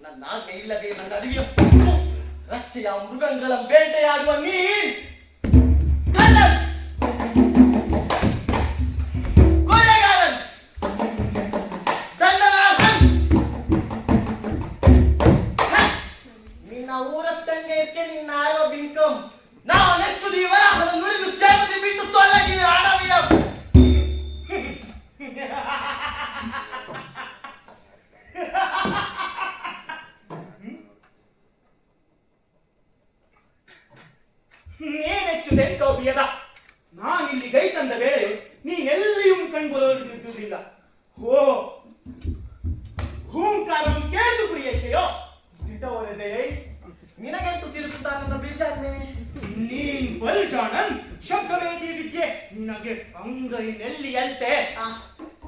ನನ್ನ ಆಜ್ಞೆ ಇಲ್ಲದೆ ನನ್ನ ಅರಿವಿಯ ರಕ್ಷೆಯ ಮೃಗಗಳ ಬೇಟೆಯಾಡುವ ನೀ ಕಳ್ಳನ್, ಕೊಲೆಗಾರನ್, ದಂಡನಾಥನ್. ನಿನ್ನ ಊರತ್ತಂಗೆ ಇರ್ಕೆ ನಿನ್ನ ಆಯೋ ಬಿಂಕಂ ನಾವು ನೆಚ್ಚುದು ಇವರ ಅದನ್ನು ನುಳಿದು ಚೇಪದಿ ಬಿಟ್ಟು ತೊಲಗಿ ಅಡವಿಯ ನೀನೆಚ್ಚುದೆಂತೋ ಬಿಯದ. ನಾನಿಲ್ಲಿ ಗೈ ತಂದ ವೇಳೆ ನೀನೆಲ್ಲಿಯೂ ಕಣ್ಗೊಳ್ಳುವುದಿಲ್ಲ. ಓ ಹೂಂಕಾರಂ ಕೇಳು ಕುರಿಯಚ್ಚೆಯೋ ದಿಟ್ಟವರದೆಯೇ ನಿನಗೆಂತೂ ತಿರುಗುತ್ತಾ ನನ್ನ ಬೀಜಾಜ್ಞೆ. ನೀನ್ ಬಲ್ಜಾಣನ್ ಶಬ್ದವೇದಿ ವಿದ್ಯೆ ನಿನಗೆ ಅಂಗೈ ನೆಲ್ಲಿಯಂತೆ.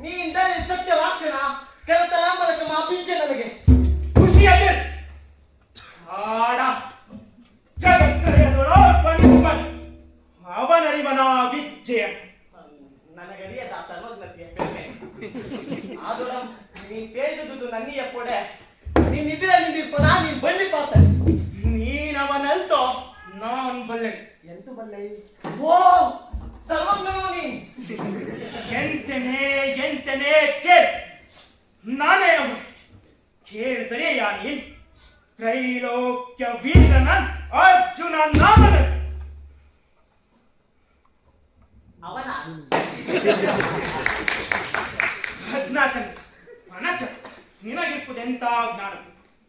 ನೀನ್ ಸತ್ಯವಾಕ್ಯನ ಕರತಲ ಮೂಲಕ ಮಾಪಿಂಚೆ ನನಗೆ ಖುಷಿಯಾಗಿ ಆಡ ಜಗತ್ತರೆಯದೊಳ ಪಣಿಮನ್ ಅವನರಿವನ ವಿದ್ಯೆ ನನಗರಿಯದ ಸರ್ವಜ್ಞತೆಯ ಬೆಲೆ. ಆದೊಡ ನೀನ್ ಕೇಳಿದುದು ನನ್ನಿಯ ಕೊಡೆ. ನೀನ್ ಇದ್ರೆ ನಿಂದಿರ್ಪನ ನೀನ್ ಬಳ್ಳಿ ಪಾತ. ನೀನವನಲ್ತೋ ನಾನ್ ಬಲ್ಲೆ. ಎಂತು ಬಲ್ಲೆ? ಓ ಸರ್ವಜ್ಞನೋ ನೀನ್. ಎಂತನೇ ಕೇಳ್. ನಾನೇ ಅವನು ಕೇಳಿದರೆ ನೀನ್ ತ್ರೈಲೋಕ್ಯ ವೀರನ ಅರ್ಜುನ ನಾಮನ ಅವನ ಅಜ್ಞಾತನ ಅನಚ ನಿನಗಿಪ್ಪದೆಂತ ಜ್ಞಾನ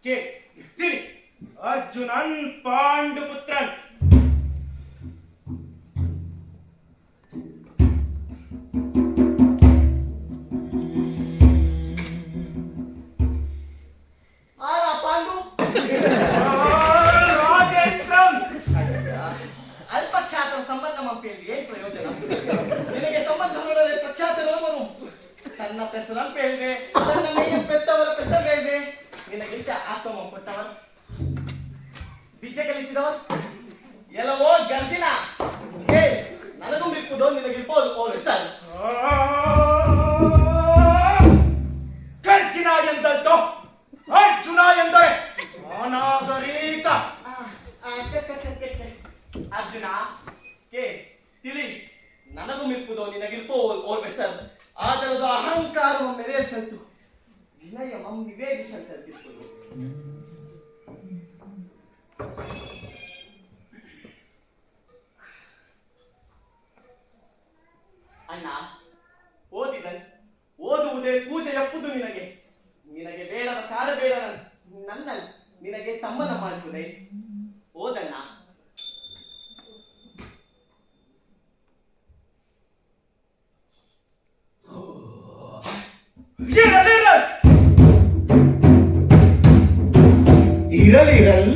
ಕೇ ತಿಳಿ. ಅರ್ಜುನನ್ ಪಾಂಡುಪುತ್ರನ್ ಪಾಂಡು ರಾಜೇಂದ್ರನ್ ಅಲ್ಪಖ್ಯಾತರ ಸಂಬಂಧ ಮಂಪೇಳಿ ಏನ್ ಪ್ರಯೋಜನ? ನಿನಗೆ ಸಂಬಂಧಗಳಲ್ಲಿ ಪ್ರಖ್ಯಾತರವರು ತನ್ನ ಪೆಸರಂಪ ಹೇಳಿದೆ, ತನ್ನ ಮೈಯ ಪೆತ್ತವರ ಪೆಸರು ಹೇಳಿದೆ. ನಿನಗಿಂತ ಆತ್ಮ ಕೊಟ್ಟವರು ಬೀಜ ಕಲಿಸಿದವರು ಎಲ್ಲವೋ ಗರ್ಜಿನ ನನಗೂ ಬಿಪ್ಪುದೋ ನಿನಗಿರ್ಬೋದು ಓ ಸರ್. ಗರ್ಜಿನ ಎಂದದ್ದು ಅರ್ಜುನ ಎಂದರೆ ಅನಾಗರಿಕ. ಅರ್ಜುನ ಕೇ ತಿಳಿ ನನಗೂ ಮಿಪ್ಪುದೋ ನಿನಗಿರ್ಪೋ ಓರ್ವೆ ಸರ್. ಆದರದು ಅಹಂಕಾರ ಮೆರೆಯಲ್ಪಟ್ಟು ವಿನಯ ವಿವೇಕಿಸಲ್ಪಟ್ಟಿರ್ಬೋದು. ಅಣ್ಣ ಓದಿದನ್ ಓದುವುದೇ ಪೂಜೆ ಎಪ್ಪುದು ನಿನಗೆ. ನಿನಗೆ ಬೇಡದ ಕಾಡ ಬೇಡ ನನ್ನ ನಿನಗೆ ತಮ್ಮನ ಮಾಡುವುದೇ ಓದಣ್ಣ. ಇರಲಿರಲ್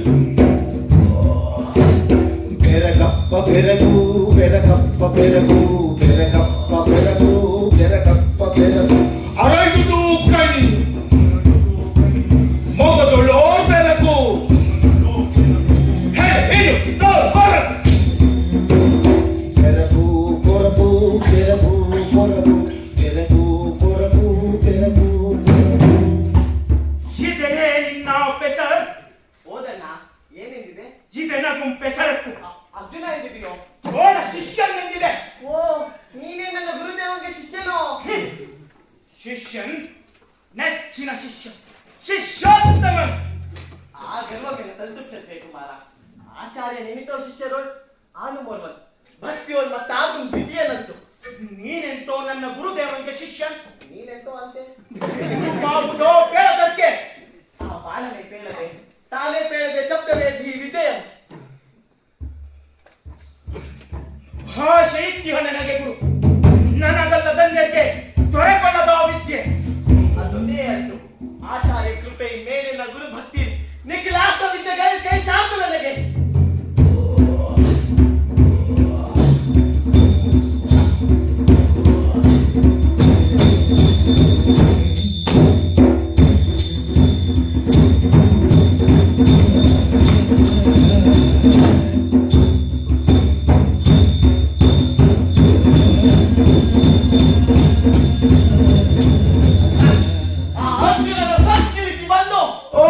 ಬೆರಗಪ್ಪ ಬೆರಗು ಬೆರಗಪ್ಪ ಬೆರಗು ಬೆರಗಪ್ಪ ಬೆರಗು ಬೆರಗಪ್ಪ ಬೆರಗು ಅರಳುದು ಕಣ್ ಮೊಗದೊಳ್ಳೋ ಬೆರಗು ಬೆರಗು ಕೊರಗು ಬೆರಗು ಕೊರಗು ಬೆರಗು ಕೊರಗು ಬೆರಗು ಇದೆಯೇ ನಿನ್ನ ಪೆಸರ್? ಓದಣ್ಣ ಏನೇನಿದೆ? ಇದೆನಗೂ ಪೆಸರತ್ತು. ಅರ್ಜುನ ಎಂದಿದೆಯೋ? ಓಡ ಶಿಷ್ಯನೆಂದಿದೆ. ಓ ನೀನೇ ನನ್ನ ಗುರುದೇವನಿಗೆ ಶಿಷ್ಯನೋ? ಶಿಷ್ಯನ್ ನೆಚ್ಚಿನ ಶಿಷ್ಯ ಶಿಷ್ಯೋತ್ತಮ. ಆ ಗರ್ವಕ್ಕೆ ತಲುಪಿಸತ್ತೆ ಕುಮಾರ. ಆಚಾರ್ಯ ನಿಮಿತ್ತೋ ಶಿಷ್ಯರು ಆನುಮೋರ್ವನ್ ಭಕ್ತಿಯೋನ್ ಮತ್ತಾದು ವಿಧಿಯನಂತು. ನೀನೆಂತೋ ನನ್ನ ಗುರುದೇವನಿಗೆ ಶಿಷ್ಯನ್. ನೀನೆಂತೋ ಅಂತೆ ಯಾವುದೋ ಬೇಡದಕ್ಕೆ ಆ ಬಾಲನೆ ಪೇಳದೆ ತಾನೇ ಪೇಳದೆ ಶಬ್ದವೇದಿ ವಿಧೇಯ. ಭಾಷೆ ಇತ್ಯಹ ನನಗೆ ಗುರು. ನನಗಲ್ಲದನ್ನೇಕೆ ದೊರೆಕೊಳ್ಳದ ವಿದ್ಯೆ. ಅದೊಂದೇ ಆಯ್ತು ಆಚಾರ್ಯ ಕೃಪೆ ಮೇಲಿನ ಗುರು ಭಕ್ತಿ ನಿಖಿಲಾಸ್ತ ವಿದ್ಯೆಗಳ ಕೈ ಸಾಕು ನನಗೆ. ಓ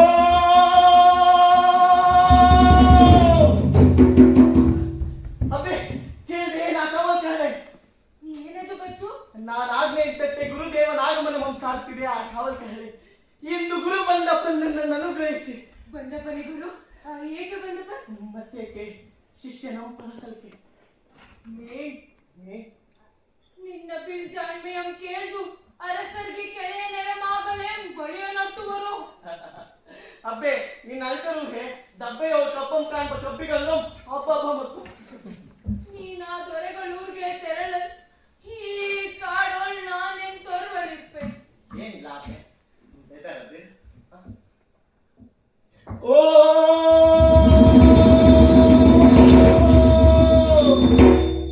ಬಂದಪ್ಪನೇ ಗುರು ಹೇಗೆ ಬಂದಪ್ಪ ಮತ್ತೇಕೆ ಶಿಷ್ಯನ ಪರಸಲ್ಕೆ ಮೇಣ್ ಏ ನಿನ್ನ ಪಿಲ್ಚಾಣ್ಮೆಯಂ ಕೇಳ್ದು ಅರಸರ್ಗೆ ಕೆಳೆಯ ನೆರಮಾಗಲೇ ಬಳಿಯ ನಟ್ಟುವರು ಅಬ್ಬೆ ನಿನ್ನ ಅಲ್ಕರುಗೆ ದಬ್ಬೆಯೋ ಕಪ್ಪಂ ಕಾಣ್ಬ ಕಬ್ಬಿಗಲ್ಲು ಅಬ್ಬ ಮತ್ತು ನೀನ ದೊರೆಗಳೂರ್ಗೆ ತೆರಳ ಈ ಕಾಡೋಳ್ ನಾನೆನ್ ತೊರ್ವಳಿಪ್ಪೆ ಏನ್ ಲಾಭೆ ಎದರದ್ದೆ ಓ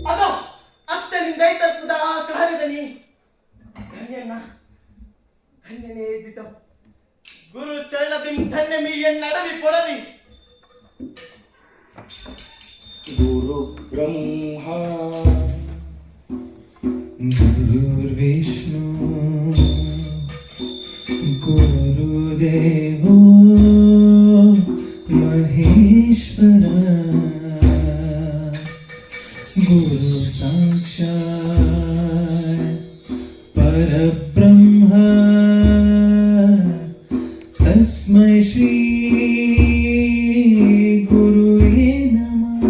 ಅದು ಅತ್ತನಿಂದ ತಪ್ಪುದ ಕಾಲದನಿ ಧನ್ಯನ್ನ ಧನ್ಯನೇ ಎದ್ದಿತ ಗುರು ಚರಣದಿಂ ಧನ್ಯ ಮೀಯನ್ನಡವಿ ಪೊಡವಿ ಗುರು ಬ್ರಹ್ಮ ಗುರುರ್ವಿಷ್ಣು ಗುರುದೇವೋ ಮಹೇಶ್ವರ ಗುರು ಸಾಕ್ಷಾತ್ ಪರಬ್ರಹ್ಮ ತಸ್ಮೈ ಶ್ರೀ ಗುರುವೇ ನಮಃ.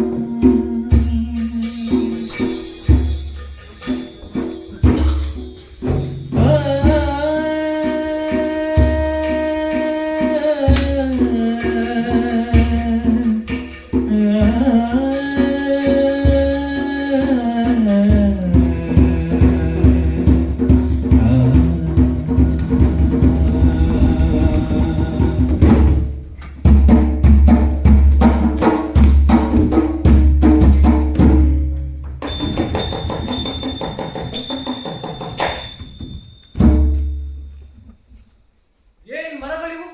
ಏನ್ ಮರಗಳಿವು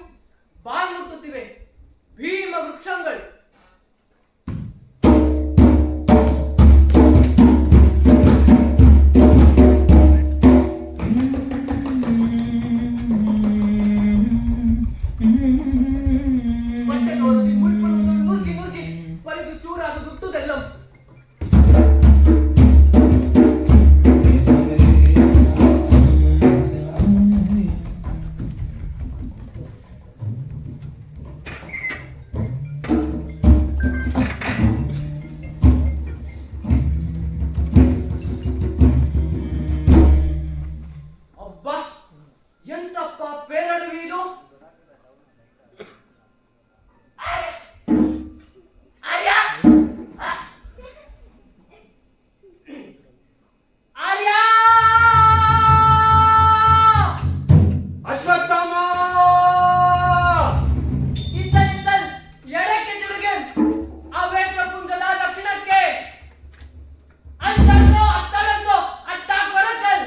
ಬಾಯಿ ಮುಟ್ಟುತ್ತಿವೆ ಭೀಮ ವೃಕ್ಷಗಳು ಬಟ್ಟೆಗೋರದಿ ಮುಳ್ಪುಳುಗಳು ನುರ್ಗಿ ನುರ್ಗಿ ಬರಿದು ಚೂರಾದು ದುಟ್ಟುದೆಲ್ಲಂ ಅಬ್ಬಾ ಎಂತಪ್ಪ ಪೇರಳುವಿ ಇದು ಆರ್ಯ ಆರ್ಯ ಅಶ್ವತ್ಥಾಮ ಇತ್ತಲ್ ಎಡಕ್ಕೆ ತಿರುಗಿ ಅವೇ ಪ್ರಪಂಚದ ದಕ್ಷಿಣಕ್ಕೆ ಅಂತಂದು ಅತ್ತಲಂದು ಅತ್ತಾಕ್ ಬರಕಲ್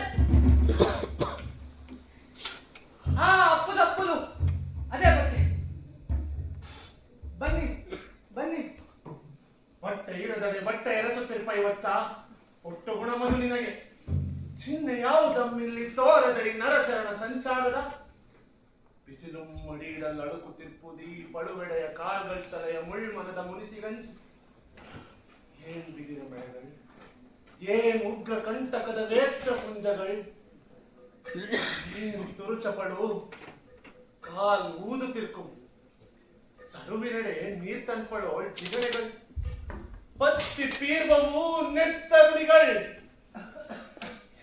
ಅಪ್ಪುದು ಅದೇ ಬನ್ನಿ ಬನ್ನಿ ಬಟ್ಟೆ ಇರದಡೆ ಬಟ್ಟೆ ಎರಸುತ್ತಿರ್ಪ ಇವತ್ಸ ಒಟ್ಟು ಗುಣಮದು ನಿನಗೆ ಚಿಹ್ನೆ ಯಾವುದಮ್ಮಿಲ್ಲಿ ತೋರದರಿ ನರಚರಣ ಸಂಚಾರದ ಬಿಸಿಲು ಮಡಿಯಿಡಲ್ ಅಳುಕುತ್ತಿರ್ಪುದಿ ಪಳುವೆಡೆಯ ಕಾಲ್ಗಳ ತಲೆಯ ಮುಳ್ಮನದ ಮುನಿಸಿಗಂಜಿ ಏನ್ ಬಿದಿರ ಬೆಳೆಗಳು ಏನ್ ಉಗ್ರ ಕಂಟಕದ ವೇತ್ರ ಪುಂಜಗಳು ಏನ್ ತುರುಚಪಡು ಕಾಲ್ ಊದುತ್ತಿರ್ಕು ಸರುವಿನಡೆ ನೀರ್ ತನ್ಪಡೋ ಜಿಗಣೆಗಳು ಪತ್ತಿ ಪೀರ್ವವು ನೆತ್ತರುಡಿಗಳು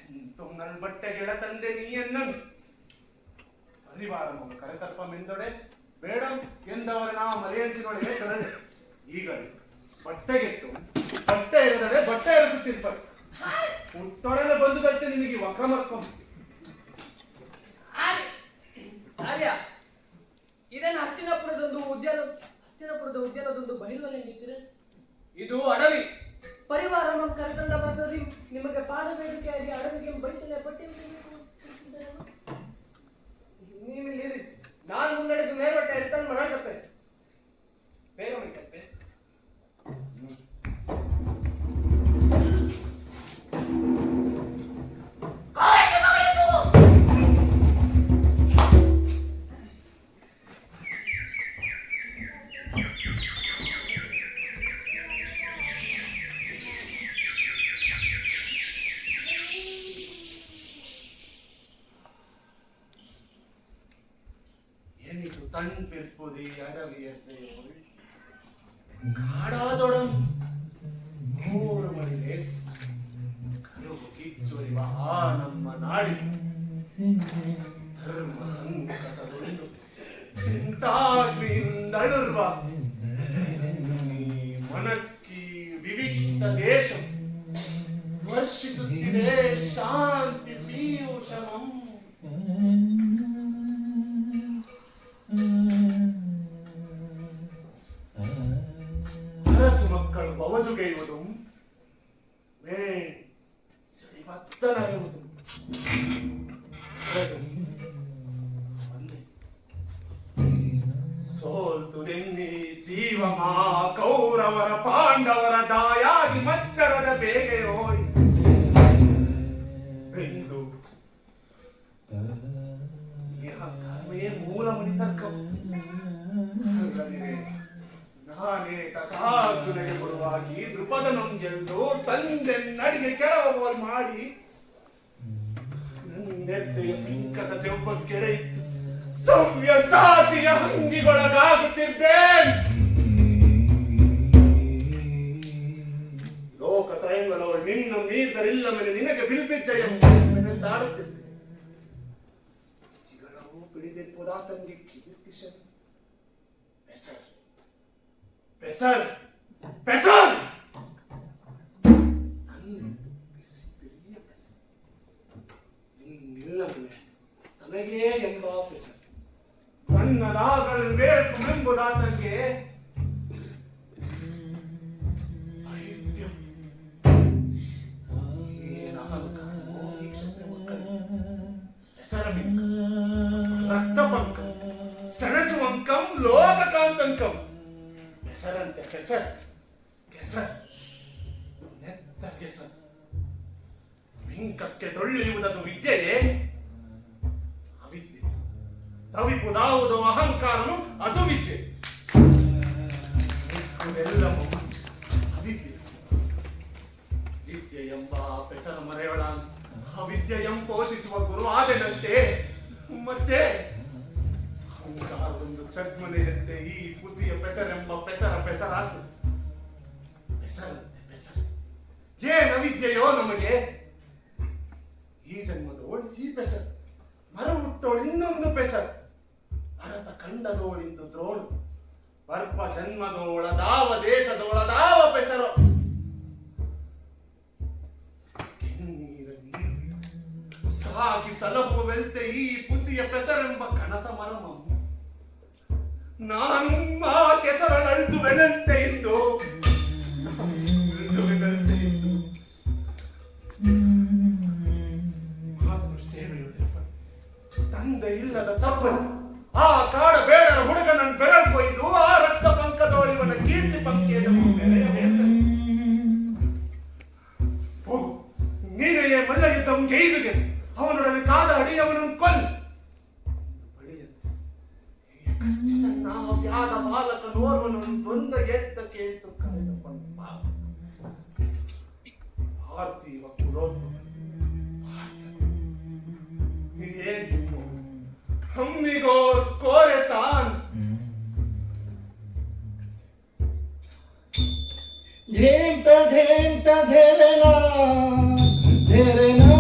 ಎಂತು ನನ್ ಬಟ್ಟೆ ಗೆಳ ತಂದೆ ನೀಯನ್ನ ಪರಿವಾರ ಮಗ ಕರೆತರ್ಪ ಮೆಂದೊಡೆ ಬೇಡ ಎಂದವರ ನಾ ಮರೆಯಂಚಿನೊಳಗೆ ತೊರಡೆ ಈಗ ಬಟ್ಟೆಗೆಟ್ಟು ಬಟ್ಟೆ ಇರದಡೆ ಬಟ್ಟೆ ಎರಸುತ್ತಿರ್ಪ ಹುಟ್ಟೊಡನೆ ಬಂದು ಕತ್ತೆ ನಿನಗೆ ವಕ್ರಮರ್ಕಂ ಆರ್ಯ ಇದನ್ನು ಹಸ್ತಿನಾಪುರದ ಉದ್ಯಾನದೊಂದು ಬಹಿರುವಲ್ಲಿ ನಿಂತಿದೆ ಇದು ಅಡವಿ ಪರಿವಾರ ನಮ್ಮ ಕರೆತಂದ ಬಂದರಿ ನಿಮಗೆ ಪಾದ ಬೇಡಿಕೆಯಾಗಿ ಅಡವಿಗೆ ಬೈತಲೆ ಪಟ್ಟಿ ನೀವಿಲ್ಲಿರಿ ನಾನು ಮುನ್ನಡೆದು ಮೇಲ್ಮಟ್ಟ ಇರ್ತಾನೆ ಮಾಡಕಪ್ಪೆ ಬೇಗ ಮೈಕಪ್ಪೆ கண்பிற்புதி அடவியத்தை காடாதொடம் 3 மணி ರೇಸ್ ಕರುವು ಕಿಚ್ಚೊರಿವ ಆ ನಮ್ಮ ನಾಡಿ ಧರ್ಮ ಸಂಕಟದೊಂದು ಚಿಂತಾಗ್ನಿಯಿಂದಳುರ್ವ ಮನಕ್ಕಿ ವಿವಿಕ್ತ ದೇಶ ವರ್ಷಿಸುತ್ತಿದೆ ಶಾಂತಿ ಪೀಯೂಷಮಂ ಅರಸು ಮಕ್ಕಳು ಬವಜುಗೈಯುವುದು ಸಿರಿವತ್ತನರಿಯುವುದು ಸೋಲ್ತು ನೆನ್ನಿ ಜೀವಮಾ ಕೌರವರ ಪಾಂಡವರ ದಾಯಾಗಿ ಮಚ್ಚರದ ಬೇಗೆಯೋಯ್ ಎಂದು ಕರ್ಮೇ ಮೂಲ ಮಣಿತರ್ಕಂ ನಾನೇ ತಥಾರ್ಜುನಿಗೆ ಬರುವಾಗಿ ದೃಪದನಂ ಗೆಲ್ದು ತಂದೆ ನಡಿಗೆ ಕೆಳವೋಲ್ ಮಾಡಿ ನನ್ನೆದ್ದೆಯ ಪಿಂಕದ ದೆವ್ವ ಕೆಡೆಯಿತು ಸವ್ಯ ಸಾಚಿಯ ಹಂಗಿಗೊಳಗಾಗುತ್ತಿದ್ದೆ ಲೋಕತ್ರಯಂಗಳವಳು ನಿನ್ನ ಮೀದರಿಲ್ಲ ಮೇಲೆ ನಿನಗೆ ಬಿಲ್ಬಿಜ್ಜಯಂತಾಡುತ್ತಿದ್ದೆ ಇಗಳವು ಬಿಡಿದೆಪ್ಪುದಾ ತಂಗಿ ಕೀರ್ತಿಶನ್ ಪೆಸರ್ ಪೆಸರ್ ಪೆಸರ್ ಬಿರಿಯ ಪೆಸರ್ ನಿನ್ನಿಲ್ಲ ಮೇಲೆ ತನಗೇ ಎಂಬ ಪೆಸರ್ ಕಣ್ಣದಾಗಲು ಬೇಕುಮೆಂಬುದಾತಂಗೆ ರಕ್ತಪಂಕಂ ಸೆಣಸುವಂಕಂ ಲೋಕಕಾಂತಂಕಂ ಹೆಸರಂತೆ ಹೆಸರ್ ಕೆಸರ್ ನೆತ್ತ ಕೆಸರ್ ಮಿಂಕಕ್ಕೆ ಡೊಳ್ಳಿಯುವುದದು ವಿದ್ಯೆಯೇ ಅವಿದ್ಯೆ ತವಿಪುದಾವುದೋ ಅಹಂಕಾರನು ಅದು ವಿದ್ಯೆ ಎಲ್ಲವೂ ಅವಿದ್ಯೆ ವಿದ್ಯೆ ಎಂಬ ಪೆಸರ ಮರೆಯೋಳ ಅವಿದ್ಯೆ ಪೋಷಿಸುವ ಗುರು ಆದೆನಂತೆ ಮತ್ತೆ ಅಹಂಕಾರದೊಂದು ಚದ್ಮನೆಯಂತೆ ಈ ಪುಸಿಯ ಪೆಸರೆಂಬ ಪೆಸರಾಸು ಪೆಸರಂತೆ ಪೆಸರ ಏನವಿದ್ಯೆಯೋ ನಮಗೆ ಈ ಜನ್ಮದೋಳು ಈ ಪೆಸರ್ ಮರ ಹುಟ್ಟೋಳು ಇನ್ನೊಂದು ಪೆಸರ್ ಭರತ ಕಂಡದೋಳಿಂದು ದ್ರೋಣು ಬರ್ಪ ಜನ್ಮದೋಳದಾವ ದೇಶದೋಳದಾವ ಪೆಸರು ಸಾಗಿ ಸಲಹುವೆಲ್ತೆ ಈ ಪುಸಿಯ ಪೆಸರೆಂಬ ಕನಸ ಮರಮ ನಾನು ಆ ಕೆಸರಳಲ್ದುವೆನಂತೆ ಇಂದು ಮಾತೃ ಸೇವೆಯುಳ್ಳ ತಂದೆ ಇಲ್ಲದ ತಪ್ಪನು ಆ ಕಾಡ ಬೇಡರ ಹುಡುಗನನ್ನು ಬೆರಳು ಕೊಯ್ದು ಆ ರಕ್ತ ಪಂಕದೋಳಿವನ ಕೀರ್ತಿ ಪಂಕೇಜ ಹೋಗು ನೀನೆಯೇ ಮಲ್ಲ ಯುದ್ಧಂ ಗೆಯ್ದುಗೆ ಅವನೊಡನೆ ಕಾದ ಅಡಿಯವನನ್ನು ಕೊಲ್ ವ್ಯಾದ ಬಾಲಕ ನೋರ್ವನು ದ್ವಂದ ಎತ್ತ ಕೇಳ್ತು ಕರೆದುಕೊಂಡು ಭಾರತೀಯ ಕುಲೋತ್ಮ ಇದೇನು ಹಮ್ಮಿಗೋರ್ ಕೋರೆ ತಾನ್ ಧೇಂತ ಧೇಂತ ಧೆರೆನಾ ಧೆರೆನಾ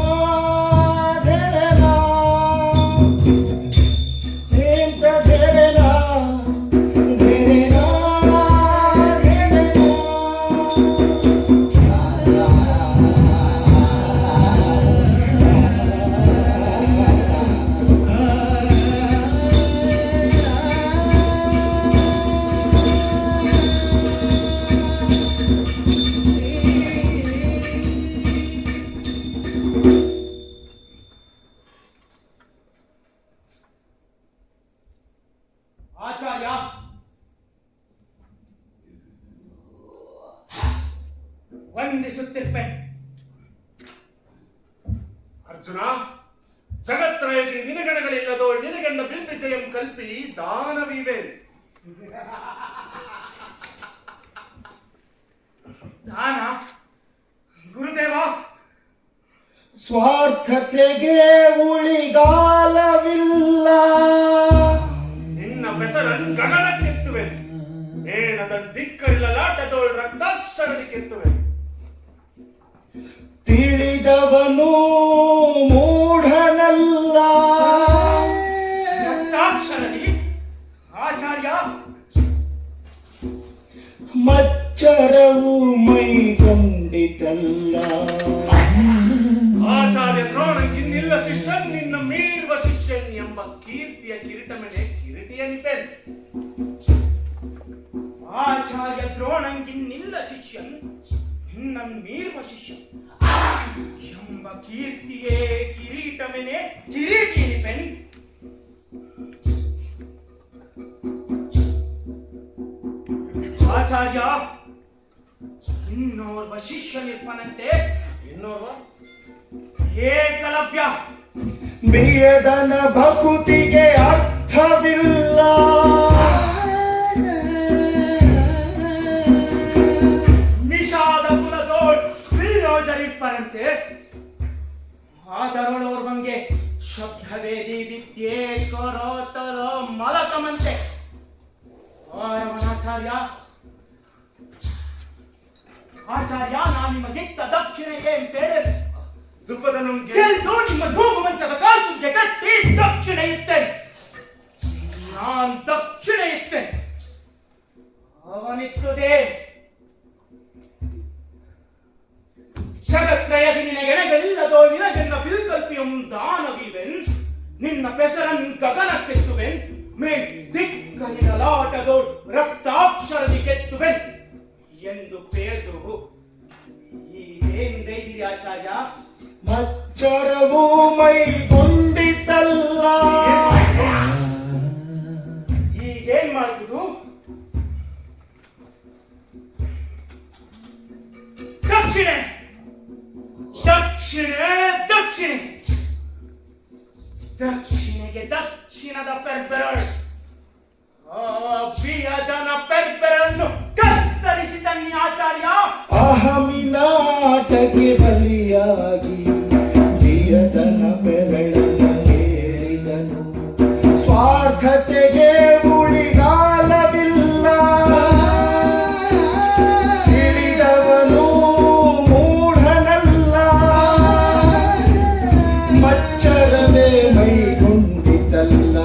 ಆಚಾರ್ಯ ವಂದಿಸುತ್ತಿರ್ಪೆ. ಅರ್ಜುನ, ಜಗತ್ರಯದಿ ನಿನಗಣಗಳಿಲ್ಲದೋ ನಿನಗಣ್ಣ ಬಿಲ್ಬಿಜಯಂ ಕಲ್ಪಿ ದಾನವಿವೆ. ದಾನ ಗುರುದೇವ, ಸ್ವಾರ್ಥತೆಗೆ ಉಳಿಗಾಲವಿಲ್ಲ. ನಿನ್ನ ಪೆಸರನ್ ಗಗನಕ್ಕೆತ್ತುವೆ ಮೇಣದ ದಿಕ್ಕರಿಲಾಟದೋಳ್ ರಕ್ತಾಕ್ಷರದಿ ಕೆತ್ತುವೆ ತಿಳಿದವನು ಮೂಢನಲ್ಲ ರಕ್ತಾಕ್ಷರದಿ ಆಚಾರ್ಯ ಮಚ್ಚರವು ಮೈಗೊಂಡಿತಲ್ಲ ಆಚಾರ್ಯ ದ್ರೋಣಕ್ಕಿನ್ನಿಲ್ಲ ಶಿಷ್ಯನ್ ನಿನ್ನ ಮೀರುವ ಶಿಷ್ಯನ್ ಎಂಬ ಕೀರ್ತಿಯ ಕಿರೀಟ ಮೇಲೆ ಕಿರೀಟಿಯ ನಿಪೆನ್ ಆಚಾರ್ಯ ದ್ರೋಣಂಗಿನ್ನಿಲ್ಲ ಶಿಷ್ಯನ್ ನಿನ್ನ ಮೀರುವ ಶಿಷ್ಯನ್ ಎಂಬ ಕೀರ್ತಿಯೇ ಕಿರೀಟ ಮೇಲೆ ಕಿರೀಟಿ ನಿಪೆನ್ ಆಚಾರ್ಯ ಇನ್ನೋರ್ವ ಶಿಷ್ಯನಿರ್ಪನಂತೆ ಇನ್ನೋರ್ವ ಏಕಲವ್ಯ ಬಿಯದನ ಭಕುತಿಗೆ ಅರ್ಥವಿಲ್ಲ ನಿಷಾದ ಕುಲದೋಳ್ ವಿನೋಜರಿರ್ಪನಂತೆ ಆದರೋಳೋರ್ವಂಗೆ ಶಬ್ದವೇದಿ ವಿದ್ಯೆ ಕರೋತರ ಮಲಕಮಂತೆ ಆಚಾರ್ಯ ಆಚಾರ್ಯ ನಾನು ನಿಮಗಿತ್ತ ದಕ್ಷಿಣೆಗೆ ಅಂತೇಳಿ ದುಪ್ಪದನು ಗೆಲ್ದು ನಿಮ್ಮ ಧೂಪು ಮಂಚದ ಕಾಲ್ತುಗೆ ಕಟ್ಟಿ ದಕ್ಷಿಣೆ ಇತ್ತೇನೆ ನಾನ್ ದಕ್ಷಿಣೆ ಇತ್ತೇನೆ ಅವನಿತ್ತದೆ ಜಗತ್ರಯದಿ ನಿನಗೆಣಗಳಿಲ್ಲದೋ ನಿನಗೆನ್ನ ಬಿಲ್ಕಲ್ಪಿಯಂ ದಾನವಿವೆನ್ ನಿನ್ನ ಪೆಸರನ್ ಗಗನಕ್ಕೆತ್ತುವೆನ್ ಮೇಲ್ ದಿಕ್ಕರಿನಲಾಟದೋ ರಕ್ತಾಕ್ಷರದಿ ಕೆತ್ತುವೆನ್ ಎಂದು ಪೇರ್ದು ಈಗೇನಿದೆಯಿರಿ ಆಚಾರ್ಯ ಮಚ್ಚರವು ಮೈಗೊಂಡಿತಲ್ಲ ಈಗೇನ್ ಮಾಡುವುದು ದಕ್ಷಿಣೆ ದಕ್ಷಿಣೆ ದಕ್ಷಿಣೆ ದಕ್ಷಿಣೆಗೆ ದಕ್ಷಿಣದ ಪೆರ್ಬೆರಳು ಬಿಯದನ ಪೆರ್ಬೆರನ್ನು ಕತ್ತರಿಸಿ ತನ್ನಿ ಆಚಾರ್ಯ ಅಹಮಿನಾಟಕ್ಕೆ ಬಲಿಯಾಗಿ ಬಿಯದನ ಬೆರಳನ್ನು ಹೇಳಿದನು ಸ್ವಾರ್ಥತೆಗೆ ಉಳಿಗಾಲವಿಲ್ಲ ತಿಳಿದವನು ಮೂಢನಲ್ಲ ಮಚ್ಚರವೇ ಮೈಗೊಂಡಿತಲ್ಲ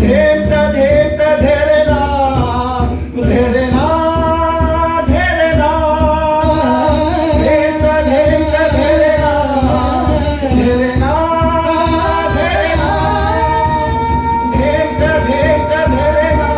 ಧೇಂತ ಧೇಂತ ಧೆರೆನಾ ಧೆರೆನಾ ಧೆರೆನಾ ಧೇಂತ ಧೇಂತ ಧೆರೆನಾ ಧೆರೆನಾ ಧೆರೆನಾ ಧೇಂತ ಧೇಂತ ಧೆರೆನಾ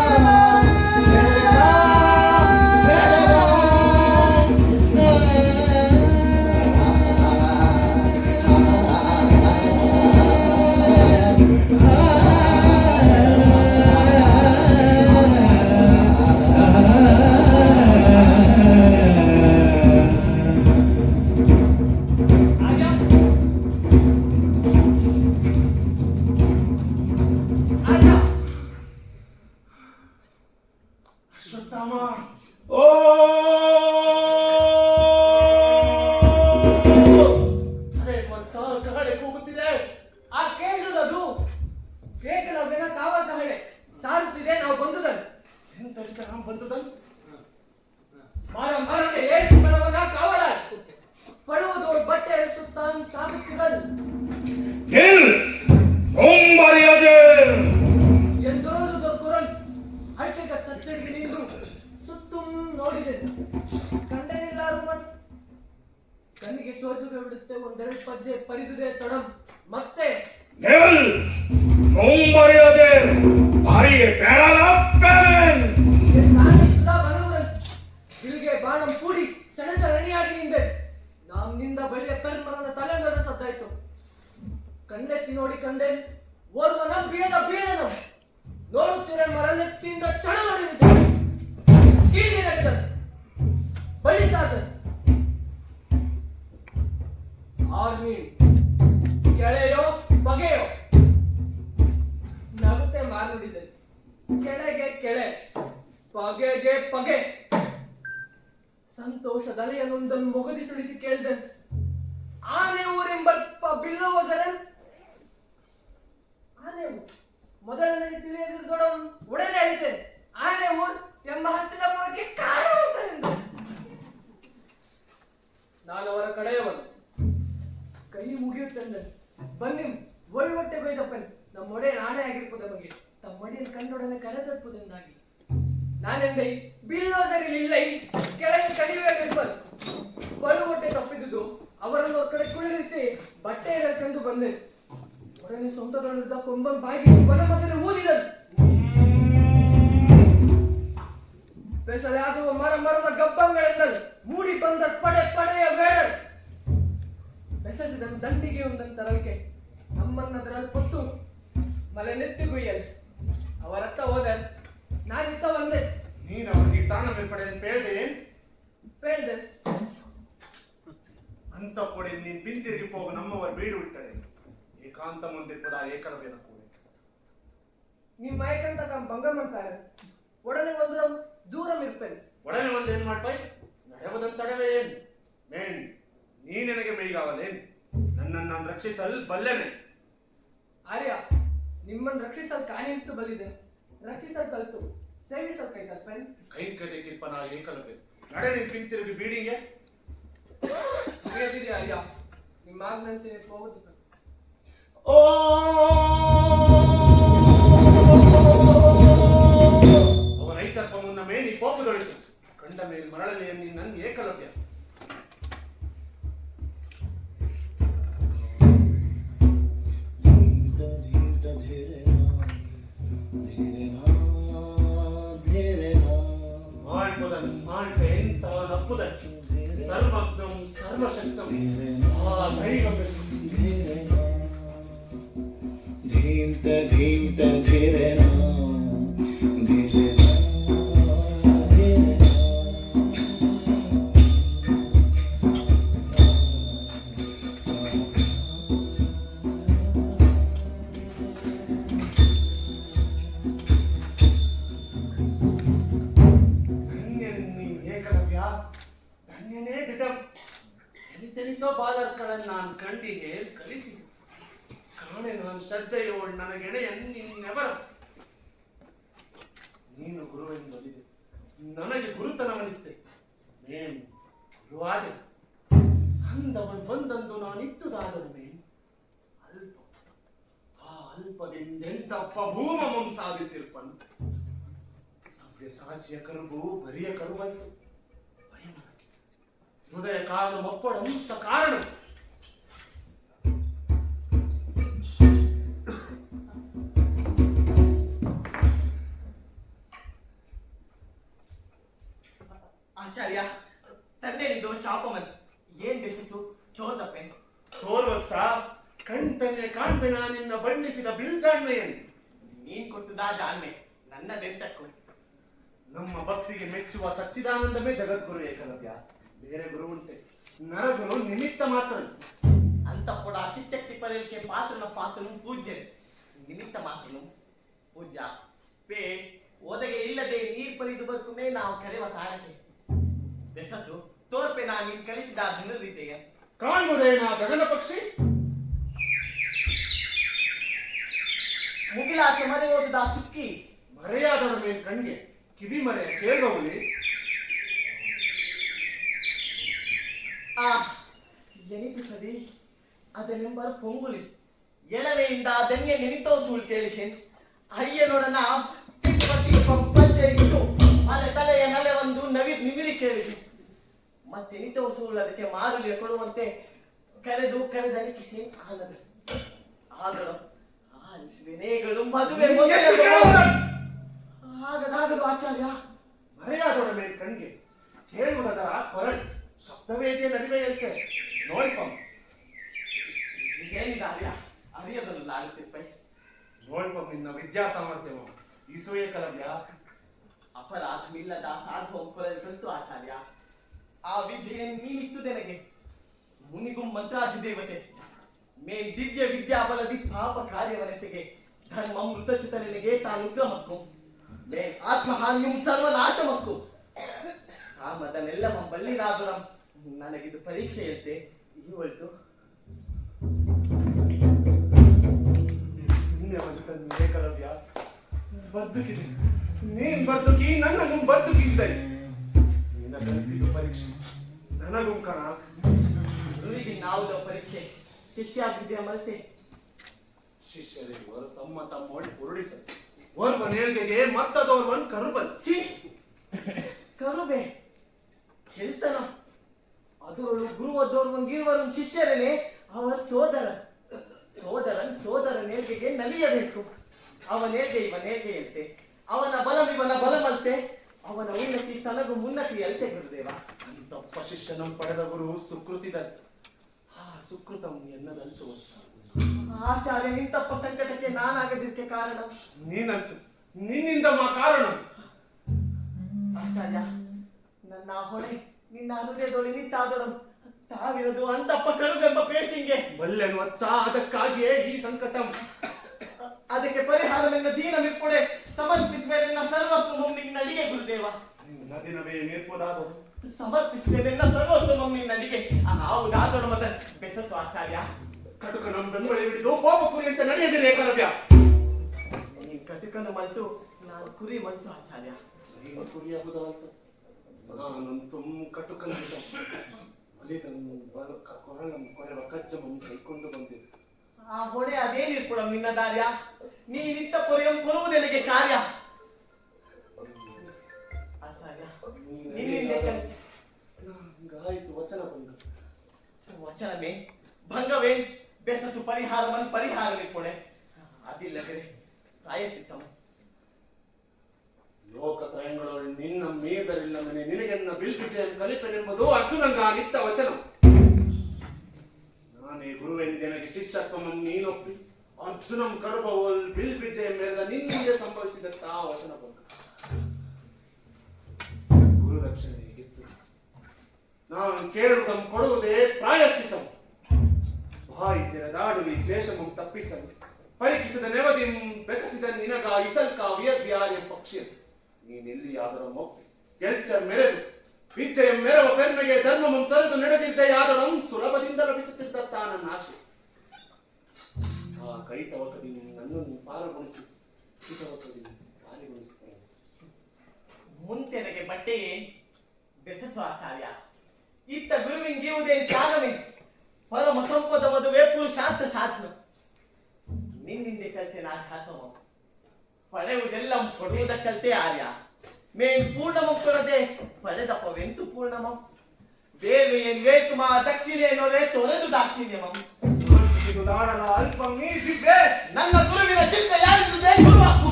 ಅಶ್ವತ್ಥಾಮ ಓ ಅದೇ ಮನ್ಸ ಕಹಳೆ ಕೂಗುತ್ತಿದೆ. ಆ ಕೇಳುವುದು ಏಕಲವ್ಯನ ಕಾವ ಕಹಳೆ ಸಾರುತ್ತಿದೆ ನಾವು ಬಂದುದನ್ನು ಎಂತರಿತ ಬಂದುದನ್ ಮಾರಂಭರಕ್ಕೆ ಏಳು ಬರವನ ಕಾವಲ ಪಡುವುದು ಬಟ್ಟೆ ಸುತ್ತಾನ್ ಸಾಗುತ್ತಿದ್ದನು ಎಂದೋದು ಕುರನ್ ಅಡಿಕೆಗ ತಚ್ಚಡಿಗೆ ನಿಂದು ಸುತ್ತುಂ ನೋಡಿದೆ ಕಂಡನಿಲ್ಲಾರು ಮಣ್ ಕಣ್ಣಿಗೆ ಸೋಜುಗೆ ಬಿಡುತ್ತೆ ಒಂದೆರಡು ಪಜ್ಜೆ ಪರಿದುದೆ ತಡಂ ಮತ್ತೆ ಇಲ್ಲಿಗೆ ಬಾಣಂ ಕೂಡಿ ಸೆಣಸ ರಣಿಯಾಗಿ ನಿಂದೆ ನಮ್ಮಿಂದ ಬಳಿಯ ಪೆರ್ಮರನ ತಲೆ ನಡ ಸದ್ದಾಯ್ತು ಕಣ್ಣೆತ್ತಿ ನೋಡಿ ಕಂಡೆ ಓರ್ವನ ಬೀಳದ ಬೀಳನು ನೋಡುತ್ತಿರ ಮರನೆತ್ತಿಯಿಂದ ಚಡಲೊಡೆದಿದ್ದ ಕೀಲಿ ನಡೆದ ಬಳಿ ಸಾದ ಆರ್ಮಿ ಕೆಳೆಯೋ ಬಗೆಯೋ ನಗುತ್ತೆ ಮಾರುಡಿದೆ ಕೆಳೆಗೆ ಕೆಳೆ ಪಗೆಗೆ ಪಗೆ ಸಂತೋಷದಲೆಯನ್ನೊಂದನ್ನು ಮೊಗದಿ ಸುಳಿಸಿ ಕೇಳಿದೆ ಆನೆ ಊರೆಂಬ ಬಿಲ್ಲೋವಜರನ್ ಆನೆ ಮೊದಲನೇ ತಿಳಿಯದಿರು ದೊಡ ಉಡನೆ ಐತೆ ಆನೆ ಊರ್ ಎಂಬ ಹಸ್ತಿನಪುರಕ್ಕೆ ಕಾರಣವೆಂದು ನಾನು ಅವರ ಕಡೆಯವನು ಕೈ ಮುಗಿಯುತ್ತಂದ ಬನ್ನಿ ಒಳ್ಳೆ ಬೈದಪ್ಪನ್ ನಮ್ಮೊಡೆ ನಾಣೆ ಆಗಿರ್ಬೋದು ನಮಗೆ ತಮ್ಮಡಿಯಲ್ಲಿ ಕಂಡೊಡನೆ ಕರೆದಪ್ಪುದೆಂದಾಗಿ ನಾನೆಂದೈ ಬಿಲ್ಲೋದರಿಲ್ಲ ಕೆಳಗೆ ಕಡಿಮೆಯಾಗಿರ್ಬೋದು ಬಲು ಹೊಟ್ಟೆ ತಪ್ಪಿದ್ದು ಅವರನ್ನು ಕಡೆ ಕುಳ್ಳಿರಿಸಿ ಬಟ್ಟೆಗಳ ಕಂಡು ಬಂದೆ ಒಡನೆ ಸ್ವಂತದಲ್ಲಿದ್ದ ಕೊಂಬನ್ ಬಾಯಿಗೆ ಬನ ಮೊದಲೇ ಊದಿದರು ಬೆಸಲೆ ಆಗುವ ಮರದ ಗಬ್ಬಂಗಳೆಂದಲು ಮೂಡಿ ಬಂದ ಪಡೆಯ ಬೇಡರು ಬೆಸಸಿದ ದಂಟಿಗೆ ಒಂದಂತರಕ್ಕೆ ನಮ್ಮನ್ನದರಲ್ಲಿ ಕೊಟ್ಟು ಮಲೆ ನೆತ್ತಿಗುಯ್ಯಲು ಅವರತ್ತ ಹೋದೆ ನಾನಿತ್ತ ಬಂದೆ ನೀನು ಅವರಿಗೆ ತಾಣ ಮೇಲ್ಪಡೆ ಹೇಳ್ದೆ ಅಂತ ಕೊಡೆ ನೀನ್ ಬಿಂದಿರಿ ಹೋಗ ನಮ್ಮವರು ಬೀಡು ಬಿಟ್ಟರೆ ಏಕಾಂತ ಮುಂದೆ ಪದ ಏಕಲವೇನ ಕೂಡ ನಿಮ್ಮ ಮಯಕಂತ ಭಂಗ ಮಾಡ್ತಾರೆ ಒಡನೆ ಒಂದು ದೂರ ಇರ್ಪೇನೆ ಒಡನೆ ಒಂದು ಏನ್ ಮಾಡ್ಪಾಯ್ ನಡೆಯುವುದಂತ ತಡವೇ ಏನ್ ಮೇನ್ ನೀ ನನಗೆ ಮೇಯ್ಗಾವಲೇನ್ ನನ್ನನ್ನು ನಾನು ರಕ್ಷಿಸಲ್ ಬಲ್ಲೆನೆ ಆರ್ಯ ನಿಮ್ಮನ್ನು ರಕ್ಷಿಸಲು ಕಾಣಿಟ್ಟು ಬಲ್ಲಿದೆ ರಕ್ಷಿಸಲು ಕಲಿತು ಸೇವಿಸಲು ಕೈ ತಪ್ಪೇನ್ ಕೈಂಕರ್ಯ ಕಿರ್ಪನ ಏಕಲವೇ ನಡೆ ನೀನ್ ಕಿಂತಿರುಗಿ ಬೀಡಿಗೆ ಹೇಳಿದಿರಿ ಆರ್ಯ ನಿಮ್ಮ ಆಜ್ಞಂತೆ ಹೋಗುದು ಓ ಅವರ ಐತರ್ಪ ಮುನ್ನ ಮೇನಿ ಕೋಪದೊಳಿತು ಕಂಡ ಮೇಲೆ ಮರಳಲಿ ನನ್ನ ಏಕಲವ್ಯ ಸರ್ವಜ್ಞಂ ಸರ್ವಶಕ್ತಂ ಆ ದೈವಂ ಧೀಮ್ತ ಧೀಮ್ತ ಧೀರನ ನಾನು ಕಂಡಿಗೆ ಕಲಿಸಿ ಕಾಣೆ ನಾನು ಶ್ರದ್ಧೆಯೋಳ್ ನನಗೆಡೆಯ ನಿನ್ನೆವರ ನೀನು ಗುರುವೆಂದೊಲಿದೆ ನನಗೆ ಗುರುತನವನಿತ್ತೆ ಮೇನ್ ಗುರುವಾದೆ ಅಂದವನ್ ಬಂದಂದು ನಾನಿತ್ತುದಾದರು ಮೇನ್ ಅಲ್ಪ ಆ ಅಲ್ಪದಿಂದೆಂತಪ್ಪ ಭೂಮಮಂ ಸಾಧಿಸಿರ್ಪನ್ ಸವ್ಯ ಸಾಚಿಯ ಕರುಬು ಬರಿಯ ಕರುಬಂತು ಹೃದಯ ಕಾರಣ ಮಪ್ಪಡಂ ಸಕಾರಣ ಆಚಾರ್ಯ ತಂದೆ ನಿಂದು ಚಾಪಮನ್ ಏನ್ ಬೆಸಸು ತೋರ್ದಪ್ಪೆ ತೋರ್ವತ್ಸ ಕಣ್ಪೆನೆ ಕಾಣ್ಪೆನ ನಿನ್ನ ಬಣ್ಣಿಸಿದ ಬಿಲ್ಜಾಣ್ಮೆಯನ್ನು ನೀನ್ ಕೊಟ್ಟುದಾ ಜಾಣ್ಮೆ ನನ್ನದೆಂತಕ್ಕೂ ನಮ್ಮ ಭಕ್ತಿಗೆ ಮೆಚ್ಚುವ ಸಚ್ಚಿದಾನಂದಮೇ ಜಗದ್ಗುರು ಏಕಲವ್ಯ ಬೇರೆ ಗುರು ಉಂಟೆ ನರಗುರು ನಿಮಿತ್ತ ಮಾತ್ರ ಅಂತ ಕೂಡ ಚಿಚ್ಚಕ್ತಿ ಪಡೆಯಲಿಕ್ಕೆ ಪಾತ್ರನು ಪೂಜ್ಯ ನಿಮಿತ್ತ ಮಾತ್ರನು ಪೂಜ್ಯ ಪೇ ಒದಗೆ ಇಲ್ಲದೆ ನೀರ್ ಪರಿದು ಬದುಕುಮೇ ನಾವು ಕರೆಯುವ ತಾರಕೆ ಬೆಸಸು ತೋರ್ಪೆ ನಾ ನೀನ್ ಕಲಿಸಿದ ಧನುರ್ವಿದ್ಯೆಗೆ ಕಾಣ್ಬೋದೇನಾ ಗಗನ ಪಕ್ಷಿ ಮುಗಿಲಾಚೆ ಮರೆ ಓದಿದ ಚುಕ್ಕಿ ಮರೆಯಾದವರ ಮೇಲ್ ಕಣ್ಗೆ ಕಿವಿ ಮರೆ ಕೇಳುವವಲಿ ಆ ಎನಿತು ಸದಿ ಅದನೆಂಬರ ಪೊಂಗುಲಿ ಎಳವೆಯಿಂದ ಧನ್ಯ ನೆನಿತೋ ಸುಳ್ ಕೇಳಿಕೆ ಅಯ್ಯನೊಡನ ಪಂಪಂಚರಿಗಿತು ಅಲೆ ತಲೆಯ ನಲೆ ಒಂದು ನಿಮಿರಿ ಕೇಳಿದೆ ಮತ್ತೆನಿತೋ ಸುಳ್ಳು ಅದಕ್ಕೆ ಮಾರುಲಿಯ ಕೊಡುವಂತೆ ಕರೆದನಿಕಿಸಿ ಆನದು ಆದಳು ಆಲಿಸುವೆನೇಗಳು ಮದುವೆ ಆಗದಾಗದು ಆಚಾರ್ಯ ಮರೆಯಾದವರ ಮೇಲ್ ಕಣ್ಗೆ ಕೇಳುವುದರ ಕೊರಡು ಶಬ್ದವೇದಿಯ ನಡುವೆಯಂತೆ ನೋಡಿಪ ಏನಿದಾರ್ಯ ಅರಿಯದಲ್ಲ ಆಗುತ್ತಿಪ್ಪೈ ನೋಡಿಪ ನಿನ್ನ ವಿದ್ಯಾ ಸಾಮರ್ಥ್ಯವ ಈಸು ಏಕಲವ್ಯ ಅಪರಾಧವಿಲ್ಲದ ಸಾಧು ಒಪ್ಪದಂತೂ ಆಚಾರ್ಯ ಆ ವಿದ್ಯೆಯನ್ನು ನೀನಿತ್ತು ನನಗೆ ಮುನಿಗುಂ ಮಂತ್ರಾಧಿದೇವತೆ ಮೇ ದಿವ್ಯ ವಿದ್ಯಾಬಲದಿ ಪಾಪ ಕಾರ್ಯವನಸೆಗೆ ಧರ್ಮಮೃತಚ್ಯುತನಿಗೆ ತಾನುಗ್ರಮಕ್ಕು ಮೇ ಆತ್ಮಹಾನ್ಯಂ ಸರ್ವನಾಶಮಕ್ಕು ಕಾಮದನೆಲ್ಲ ಬಳ್ಳಿನಾದುರಂ ನನಗಿದು ಪರೀಕ್ಷೆಯಂತೆ ಈ ಹೊರಟು ಪುಣ್ಯವಂತ ಏಕಲವ್ಯ, ಬದುಕಿದೆ. ನೀನ್ ಬದುಕಿ ನನ್ನನ್ನು ಬದುಕಿಸಿದೆ. ನಿನ್ನ ಗಂತಿಗೂ ಪರೀಕ್ಷೆ, ನನಗೂ ಕಣ. ಗುರುವಿಗೆ ನಾವುದ ಪರೀಕ್ಷೆ, ಶಿಷ್ಯಾಭಿದ್ಯ ಮಲ್ತೆ. ಶಿಷ್ಯರಿರುವರು ತಮ್ಮ ತಮ್ಮೊಳಗೆ ಉರುಳಿಸ, ಓರ್ವನ್ ಏಳ್ಗೆಗೆ ಮತ್ತದೋರ್ವನ್ ಕರುಬಲ್. ಛೀ, ಕರುಬೆ ಹೇಳ್ತಾನ. ಅದರೊಳು ಗುರುವದೋರ್ವನ್ ಗಿರುವರನ್ ಶಿಷ್ಯರನೇ ಅವರ ಸೋದರನ್ ನೇರ್ಗೆಗೆ ನಲಿಯಬೇಕು. ಅವನೇಳ್ಗೆ ಇವನೇಳ್ಗೆ ಅಲ್ತೆ, ಅವನ ಬಲವಿವನ ಬಲಮಲ್ತೆ, ಅವನ ಉನ್ನತಿ ತನಗೂ ಮುನ್ನತಿ ಅಲ್ತೆ ಗುರುದೇವ. ಅಂತಪ್ಪ ಶಿಷ್ಯನಂ ಪಡೆದ ಗುರು ಸುಕೃತಿದ ಸುಕೃತಂ ಎನ್ನದಂತು. ಆಚಾರ್ಯ ನಿಂತಪ್ಪ ಸಂಕಟಕ್ಕೆ ನಾನಾಗದಿದ್ದಕ್ಕೆ ಕಾರಣ ನೀನಂತು, ನಿನ್ನಿಂದ ಮಾ ಕಾರಣ. ಆಚಾರ್ಯ, ನನ್ನ ಹೊಣೆ ನಿನ್ನ ಹೃದಯದೊಳಿ ನಿಂತಾದೊಡಂ ತಾವಿರೋದು ಅಂತಪ್ಪ ಕರುಬೆಂಬ ಪೇಸಿಂಗೆ ಬಲ್ಲೆನು ವತ್ಸ, ಅದಕ್ಕಾಗಿಯೇ ಈ ಸಂಕಟಂ. ಅದಕ್ಕೆ ಪರಿಹಾರವೆನ್ನ ದೀನವಿಪ್ಪೊಡೆ ಸಮರ್ಪಿಸುವೆನೆನ್ನ ಸರ್ವಸ್ವಮಂ ನಿನ್ನಡಿಗೆ ಗುರುದೇವ. ನಿನ್ನ ದಿನವೇ ನಿರ್ಪುದಾದರು ಸಮರ್ಪಿಸುವೆನೆನ್ನ ಸರ್ವಸ್ವಮಂ ನಿನ್ನಡಿಗೆ. ಆವುದಾದೊಡ ಮತ ಬೆಸಸು ಆಚಾರ್ಯ. ಕಟುಕನಂ ಬೆಂಬಳಿ ಹಿಡಿದು ಕೋಪ ಕುರಿ ಅಂತ ನಡೆಯದಿರಿ ಏಕಲವ್ಯ. ನೀನ್ ಕಟುಕನು ಮಲ್ತು, ನಾನು ಕುರಿ ಮಲ್ತು ಆಚಾರ್ಯ. ನೀನು ಕುರಿಯಾಗುದಂತ ನಾನಂತೂ ಕಟುಕನ ಅಲಿದನ್ನು ಕೊರೆವ ಕಜ್ಜಮಂ ಕೈಕೊಂಡು ಬಂದೆ. ಆ ಹೊಣೆ ಅದೇನಿರ್ಪುಡ ನಿನ್ನ ದಾರ್ಯ. ನೀನಿತ್ತ ಪೊರೆಯಂ ಕೊರುವುದೆನಗೆ ಕಾರ್ಯ ಆಚಾರ್ಯ. ನಿನ್ನಿಂದೆ ಗಾಯಿತು ವಚನ ಭಂಗ. ವಚನವೇ ಭಂಗವೇ ಬೆಸಸು ಪರಿಹಾರವಿಪ್ಪೊಡೆ. ಅದಿಲ್ಲದೆ ಪ್ರಾಯಸಿತ್ತಮ. ಲೋಕತ್ರಯಗಳು ನಿನ್ನ ಮೀದರಿಲ್ಲವನೇ ನಿನಗೆನ್ನ ಬಿಲ್ಪಿಜಯ ಕಲಿಪೆನೆಂಬುದು ಅರ್ಜುನಂಗಾಗಿತ್ತ ವಚನ. ನಾನೇ ಗುರುವೆಂದೆನಗೆ ಶಿಷ್ಯತ್ವವನ್ನು ನೀನೊಪ್ಪಿ ಅರ್ಜುನಂ ಕರುಬವೋಲ್ ಬಿಲ್ಪಿಜಯ ಮೇರೆದ ನಿನ್ನಿಂದ ಸಂಭವಿಸಿದಂತ ವಚನ ಭಂಗ. ಗುರುದಕ್ಷಿಣೆ ಗೆತ್ತು ನಾನು ಕೇಳುವುದಂ ಕೊಡುವುದೇ ಪ್ರಾಯಶ್ಚಿತಂ. ಬಾಯಿ ತೆರೆದಾಡುವಿ ಕ್ಲೇಶಮಂ ತಪ್ಪಿಸಲು ಪರೀಕ್ಷಿಸಿದ ನೆವದಿಂ ಬೆಸಸಿದ ನಿನಗ ಇಸಲ್ಕ ವಿಯದ್ಯಾರ್ಯ ಪಕ್ಷಿ. ನೀನೆಲ್ಲಿಯಾದರೂ ಮೊಪ್ಪಿ ಗೆಲ್ಚರ್ ಮೆರೆದು ವಿಜಯ ಮೆರವ ಪೆರ್ಮೆಗೆ ಧರ್ಮಮಂ ತರೆದು ನಡೆದಿದ್ದೆಯಾದರಂ ಸುಲಭದಿಂದ ಲಭಿಸುತ್ತಿದ್ದ ನನ್ನ ಆಶೆ. ಆ ಕೈತವಕದಿ ನನ್ನನ್ನು ಪಾರಗೊಳಿಸಿ ಹಿತವಕದಿ ಪಾರಿಗೊಳಿಸುತ್ತಾರೆ. ಮುಂತೆನಗೆ ಬಟ್ಟೆಯೇ ಬೆಸಸು ಆಚಾರ್ಯ. ಇತ್ತ ಗುರುವಿಂಗೀವುದೇನ್ ತ್ಯಾಗವೇ, ಪರಮ ಸಂಪದ ಮದುವೆ ಪುರುಷಾರ್ಥ ಸಾಧನ. ನಿನ್ನಿಂದೆ ಕಲಿತೆ ನಾಘಾತವ ಪಡೆಯುವುದೆಲ್ಲ ಕೊಡುವುದ ಕಲಿತೆ ಆರ್ಯ. ಮೇನ್ ಪೂರ್ಣಮಂ ಕೊಡದೆ ಪಡೆದಪ್ಪವೆಂತು ಪೂರ್ಣಮಂ. ಬೇವೆಯೇನ್ ವೇತುಮ ದಕ್ಷಿಣೇನೊರೆ ತೊರೆದು ದಾಕ್ಷಿಣ್ಯಮಂ. ಅಲ್ಪಂ ನೀಡಿದ್ದೆ ನನ್ನ ಗುರುವಿನ ಚಿತ್ತ ಯಾರಿಸುವುದೇ ಗುರುವಾಕು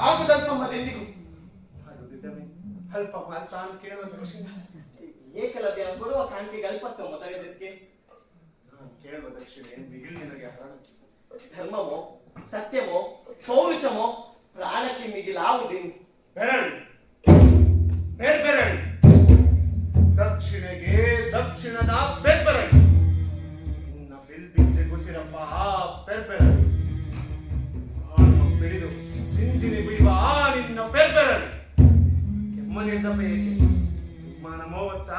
ಆಗುದಲ್ಪಮ್ಮದೆಂದಿಗೂ. ಅದು ದಿದ್ದಮೆ ಅಲ್ಪ ಮಾಲ್ತಾನ್ ಕೇಳುವ ದಕ್ಷಿಣ. ಏಕಲವ್ಯ ಕೊಡುವ ಕಾಣಿಕೆಗೆ ಅಲ್ಪತ್ವ ಮೊದಲದಕ್ಕೆ. ನಾನು ಕೇಳುವ ದಕ್ಷಿಣೆ ಮಿಗಿಲು ನಿನಗೆ ಹರಣ. ಧರ್ಮಮೋ ಸತ್യമೋ ಪೌರುಷಮೋ ಪ್ರಾಣಕ್ಕೆ ಮಿಗಿಲಾವುದೇನು? ಬೆರಳು ಬೆರ್ಬೆರಳು ದಕ್ಷಿಣೆಗೆ ದಕ್ಷಿಣದ ಬೆರ್ಬೆರಳು. ನಿನ್ನ ಬಿಲ್ಬಿಚ್ಚೆ ಗುಸಿರಪ್ಪ ಆ ಬೆರ್ಬೆರಳು. ಬೆಳೆದು ಸಿಂಜಿನಿ ಬೀವ ಆ ನಿನ್ನ ಬೆರ್ಬೆರಳು. ಕೆಮ್ಮನೆಂದ ಬೇಕೆ ಮಾನ ಮೋವತ್ಸ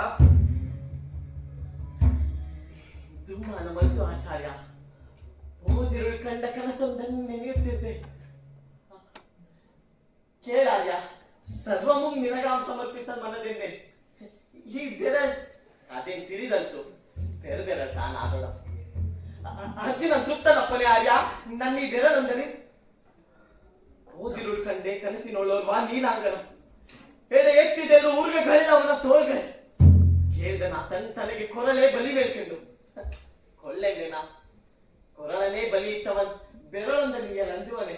ದುಮ್ಮಾನ ಮರೆತು ಆಚಾರ್ಯ. ಓದಿರುಳು ಕಂಡ ಕನಸೊಂದನ್ನು ನೆನೆಯುತ್ತಿದ್ದೆ. ಕೇಳಾರ್ಯ, ಸರ್ವಮುಂ ನಿನಗಾಂ ಸಮರ್ಪಿಸಲ್ ಮನದೆಂದೆ. ಈ ಬೆರಲ್ ಅದೇನ್ ತಿಳಿದಂತು ಬೆರಲ್ ತಾನಾದೊಡ. ಅರ್ಜುನ ತೃಪ್ತನಪ್ಪನೇ ಆರ್ಯ. ನನ್ನ ಈ ಬೆರಲಂದರೆ ಓದಿರುಳು ಕಂಡೆ ಕನಸಿನೊಳ್ಳೋರ್ವಾ ನೀಲಾಂಗನ. ಎಡೆ ಎತ್ತಿದೆಳು ಊರ್ಗೆ ಗಳ್ಳವನ ತೋಳ್ಗಳು. ಕೇಳ್ದ ನಾ ತನಗೆ ಕೊರಲೇ ಬಲಿ ಬೇಕೆಂದು. ಕೊಳ್ಳೆಗೆ ನಾ ಕೊರಳನೇ ಬಲಿ ಇತ್ತವನ್ ಬೆರಳೊಂದ ನೀಯ ಲಂಜುವನೆ.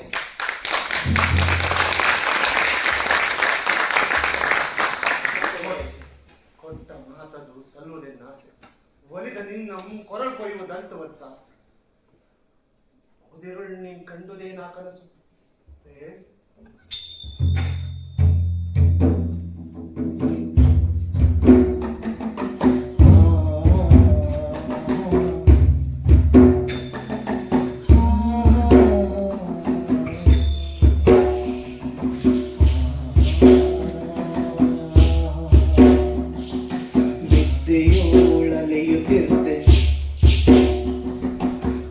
ಕೊಟ್ಟ ಮಾತದು ಸಲ್ಲುವುದೆನ್ನಾಸೆ. ಒಲಿದ ನಿನ್ನ ಕೊರಳು ಕೊಯ್ಯುವುದಂತ ವತ್ಸ. ಉದಿರುಳು ನೀನ್ ಕಂಡುದೇನಾ ಕನಸು.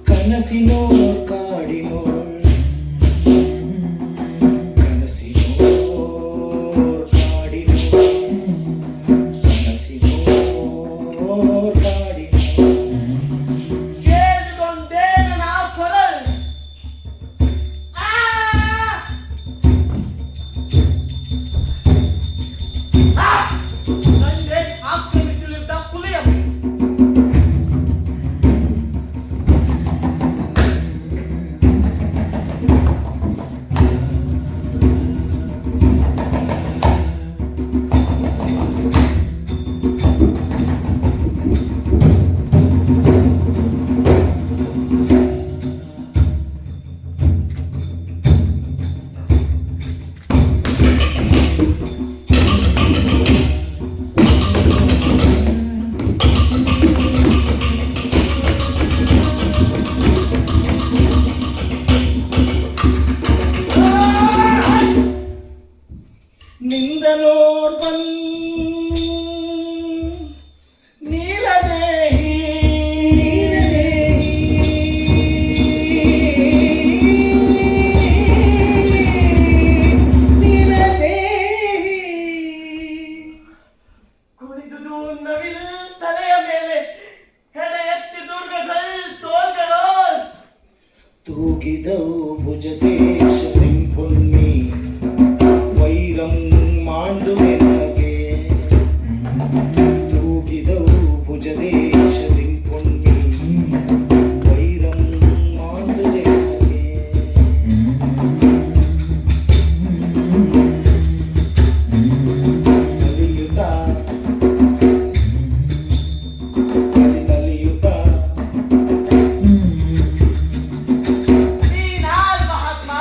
ಕನಸಿನೋ ಕಾಡಿನೋಳ್ ಮಗನೋರ್ವನ್ ನೀಲದೇಹಿ ಕುಣಿದುದು ನವಿಲ್ ತಲೆಯ ಮೇಲೆ ಹೆಡೆ ಎತ್ತಿ ದುರ್ಗಗಳು ತೋಳ್ಗಳು ತೂಗಿದವು ಭುಜದೇಶದಿಂ ಪೊನ್ನಿ ವೈರಂ ಮಾಂಡುವೆನಗೆ ತೂಗಿದವು ಭುಜದೇಶದಿಂ ಪೊನ್ನಿ ವೈರಂ ಮಾಂಡುವೆನಗೆ ನಲಿಯುತ್ತ ನಲಿಯುತ್ತ ನೀನಾಲ್ ಮಹಾತ್ಮ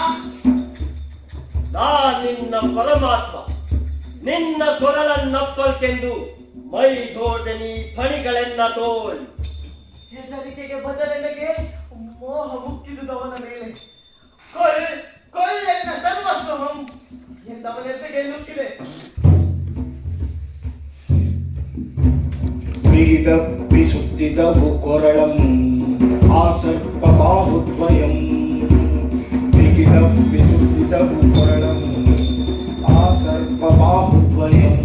ನಿನ್ನ ಪರಮಾತ್ಮ ನಿನ್ನ ಕೊರಳನ್ನಪ್ಪಲ್ಕೆಂದು ಮೈ ತೋಟನಿ ಫಣಿಗಳೆನ್ನ ತೋಳ್ ಹೆದರಿಕೆಗೆ ಬದಲೆಗೆ ಮೋಹ ಮುಕ್ಕಿದುದವನ ಮೇಲೆ ಕೊಲ್ ಕೊಲ್ಲೆನ್ನ ಸರ್ವಸ್ವಂ ಎಂದವನೆದ್ದೆಗೆ ನುಗ್ಗಿದೆ ಬಿಗಿದಪ್ಪಿಸುತ್ತಿದವು ಕೊರಳಂ ಆ ಸರ್ಪ ಬಾಹುದ್ವಯಂ ಬಿಗಿದಪ್ಪಿಸುತ್ತಿದವು ಕೊರಳಂ ಆ ಸರ್ಪ ಬಾಹುದ್ವಯಂ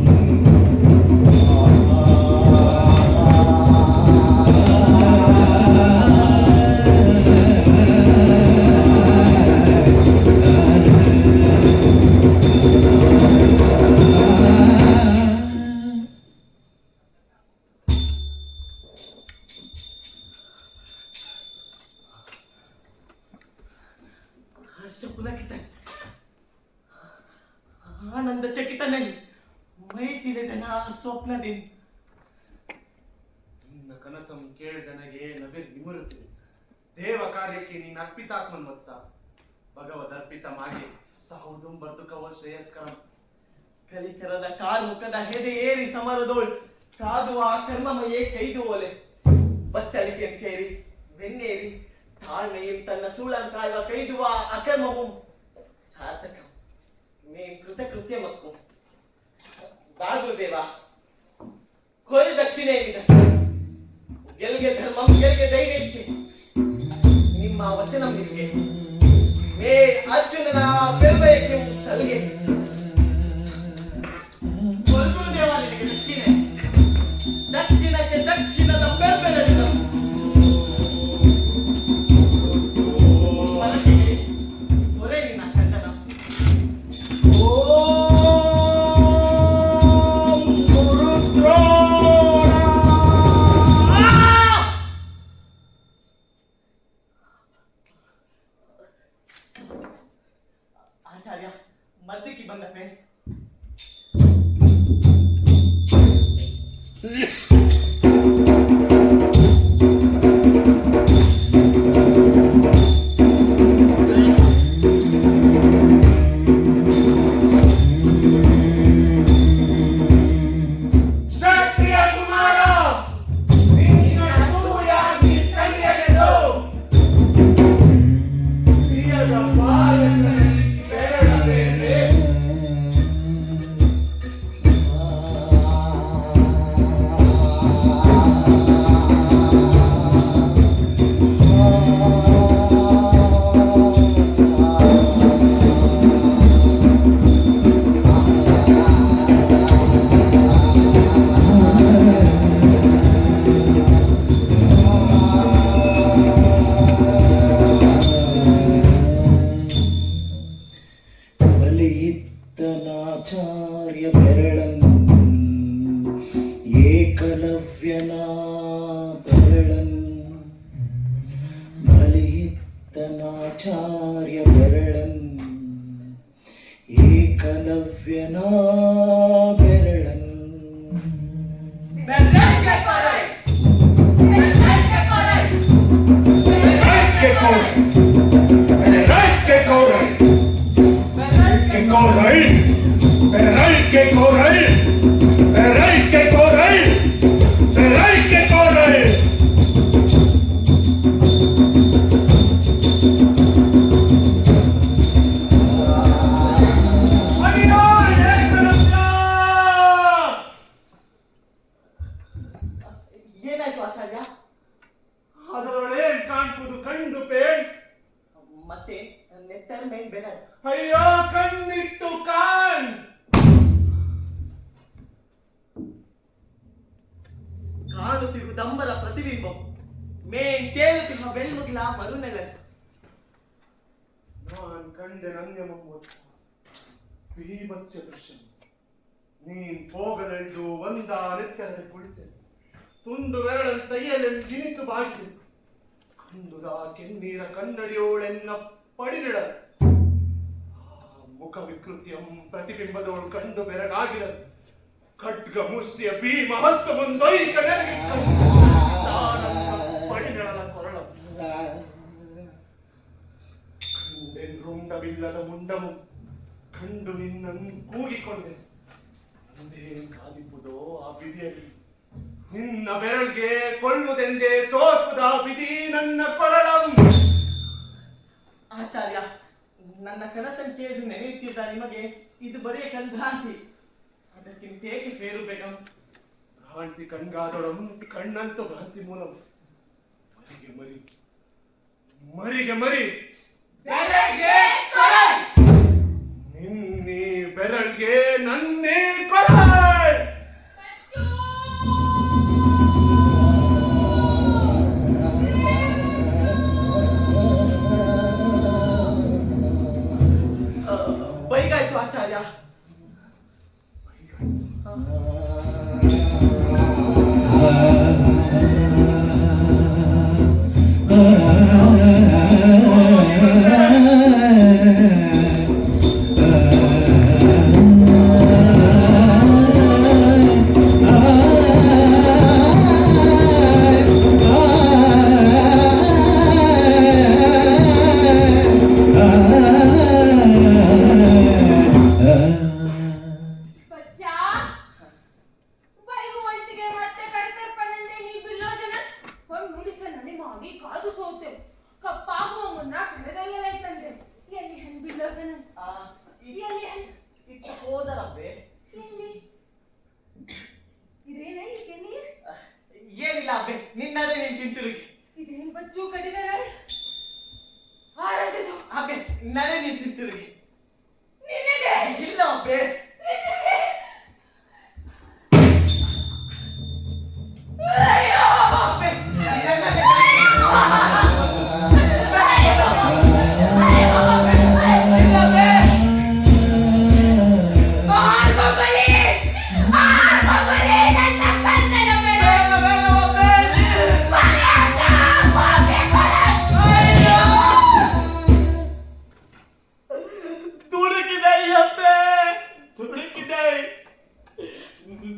ಹರ್ಷಪುಲಕಿತ ಆನಂದ ಚಕಿತನಲ್ಲಿ ಮೈ ತಿಳಿದನ ಸ್ವಪ್ನದಿಂದ ನಿನ್ನ ಕನಸಂ ಕೇಳಿದನಗೆ ನವಿರ್ ನಿಮುರುತ್ತದೆ ದೇವ ಕಾರ್ಯಕ್ಕೆ ನೀನು ಅರ್ಪಿತಾತ್ಮನ್ ವತ್ಸ ಭಗವದ್ ಅರ್ಪಿತ ಮಾಗೆ ಸಹೌದುಂ ಬರ್ದುಕವ ಶ್ರೇಯಸ್ಕರಂ ಕಲಿಕರದ ಕಾರ್ಮುಖದ ಹೆದೆ ಏರಿ ಸಮರದೋಳ್ ಕಾದುವ ಆ ಕರ್ಮಮಯೇ ಕೈದು ಒಲೆ ಬತ್ತಳಿಕೆ ಸೇರಿ ಬೆನ್ನೇರಿ ತಾಳ್ಮೆയിൽ ತನ್ನ ಸೂಳಂ ಕಾಯುವ ಕೈದುವ ಅಕರ್ಮവും ಸಾರ್ಥಕಂ ಮೇಂ ಕೃತಕೃತ್ಯಮಕ್ಕೂ ಬಾಗುದೇವ ಕೊಯ್ ದಕ್ಷಿಣೆ ಏನಿದೆ ಗೆಲ್ಗೆ ಧರ್ಮಂ ಗೆಲ್ಗೆ ದೈವೇಚ್ಛೆ ನಿಮ್ಮ ವಚನ ನಿಮಗೆ ಮೇ ಅರ್ಜುನನ ಬೆರ್ಬಯಕ್ಕೆ ಸಲ್ಗೆ ಕೊಲ್ಗುರುದೇವ ನಿನಗೆ ದಕ್ಷಿಣೆ ದಕ್ಷಿಣಕ್ಕೆ ದಕ್ಷಿಣದ ಬೆರ್ಬೆರಳಿದ ಮರಟಿಗೆ ಹೊರೆ ನಿನ್ನ ಖಂಡನ ಓಂ ಗುರುದ್ರೋಣ ಆಚಾರ್ಯ ಮದ್ದಕ್ಕೆ ಬಂದಪ್ಪೆ ಕ್ಷತ್ರಿಯ ಕುಮಾರ ನಿನ್ನ ಸೂರ್ಯ ಕಲಿಯಲೆಂದು ಪ್ರಿಯದ ಬಾಲಕನಲ್ಲಿ ಬೆರಳಬೇಕೆ ಬಲಿಯಿತ್ತನಾಚಾರ್ಯ ಬೆರಳನ್ ಏಕಲವ್ಯನ ಬೆರಳನ್ ಬಲಿಯಿತ್ತನಾಚಾರ್ಯ ಬೆರಳನ್ ಏಕಲವ್ಯನ ಬೆರಳನ್ ಅಯ್ಯೋ ಏಕಲವ್ಯ ಬೆಳ್ಮುಗಿಲ ಮರುನೆಲೆ ನಾನ್ ಕಂಡೆ ನಂಗೆ ಬೀಭತ್ಸ ದೃಶ್ಯ. ನೀನ್ ಹೋಗಲೆಂದು ಒಂದ ನೆತ್ತೆರಡೆ ಕುಳಿತೆ ತುಂಡು ಬೆರಳನ್ ತೈಯಲೆಂದು ಜಿನಿತು ಬಾಗಿದೆ ಕಂದುದ ಕೆನ್ನೀರ ಕನ್ನಡಿಯೋಳೆನ್ನ ಪಡಿನಿಡ ಮುಖ ವಿಕೃತಿಯಂ ಪ್ರತಿಬಿಂಬದವಳು ಕಂಡು ಬೆರಗಾಗಿದ ಖಡ್ಗ ಮುಷ್ಟಿಯ ಭೀಮ ಹಸ್ತ ಮುಂದೈಕ ನೆರಗಿ ಪಡಿನಿಡಲ ಕೊರಳ ರುಂಡವಿಲ್ಲದ ಮುಂಡಮು ಕಂಡು ನಿನ್ನನ್ನು ಕೂಗಿಕೊಂಡೆ ಅಂದೇನು ಕಾದಿಪ್ಪುದೋ ಆ ಬಿದಿಯಲ್ಲಿ ನಿನ್ನ ಬೆರಳಿಗೆ ಕೊಳ್ಳುವುದೆಂದೇ ತೋರ್ಪುದ ವಿಧಿ ನನ್ನ ಕೊರಳಂ. ಆಚಾರ್ಯ, ನನ್ನ ಕನಸನ್ನು ಕೇಳಿದು ನೆನೆಯುತ್ತಿದ್ದ ನಿಮಗೆ ಇದು ಬರೀ ಕಣ್ಭ್ರಾಂತಿ. ಅದಕ್ಕಿಂತ ಏಕೆ ಬೇರು ಬೇಗಂ? ಭ್ರಾಂತಿ ಕಣ್ಗಾದೊಡಂ ಕಣ್ಣಂತೂ ಭ್ರಾಂತಿ ಮೂಲಂ. ಮರಿಗೆ ಮರಿ ಮರಿಗೆ ಮರಿ ನಿನ್ನೆ ಬೆರಳ್ಗೆ ನನ್ನೇ ಕೊರಳ್. ಬೈಗಾಯ್ತು ಆಚಾರ್ಯ. ಹೋದರಬ್ಬೆ ಏನಿಲ್ಲ ಅಬ್ಬೆ, ನಿನ್ನದೇ ನೀನ್ ತಿಂತಿರುಗಿ. ಇದೇನ್ ಬಚ್ಚು ಕಡಿದಾರ ಅಬ್ಬೆ ನಡೆ ನೀನ್ ತಿಂತಿರುಗಿ. ನಿನಗೆ ಇಲ್ಲ ಅಬ್ಬೆ, ಅಬ್ಬೆ